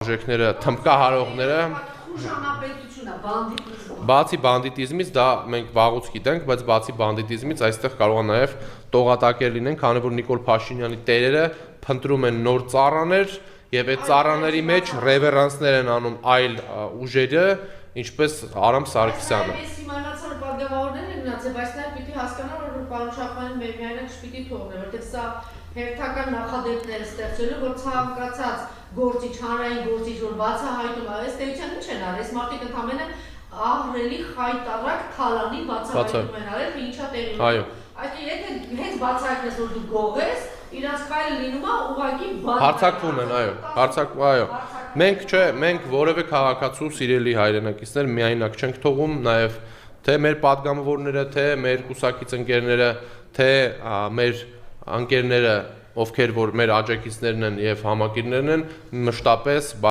Ուժեքները, թմբկահարողները բացի բանդիտիզմից դա մենք վաղուց գիտենք, բայց բացի բանդիտիզմից այստեղ կարող է նաև տողատակեր լինեն, քանի որ Նիկոլ Փաշինյանի տերերը փնտրում են նոր ծառաներ եւ այդ ծառաների մեջ ռևերանսներ են անում այլ ուժերը, ինչպես Արամ Սարգսյանը։ Ես իմանացա որ պատգամավորներ են գնացել, բայց նաև պիտի հասկանա որ պարոն Շահյանին միայնակ չպիտի թողնի, որովհետեւ սա հերթական նախադեպներ ստեղծելու, որ ցանկացած գործիչ, հանրային գործիչ, որ բացահայտում է, այս տերության ինչ են արել, այս մարդիկ ընդհանրապես ահռելի խայտարակ թալանի բացահայտում են արել, ինչա տեղի ունի։ Այո։ Այդ եթե հենց բացահայտնես որ դու գողես, իրանց քայլը լինում է ուղղակի հարձակվում են, այո, մենք որևէ քաղաքացու սիրելի հայրենակիցներ միայնակ չենք թողում, նաև թե մեր պատգամավորները, թե մեր կուսակից ընկերները, թե մեր ընկերները, ովքեր որ մեր աջակիցներն են եւ համակիրներն են, մշտապես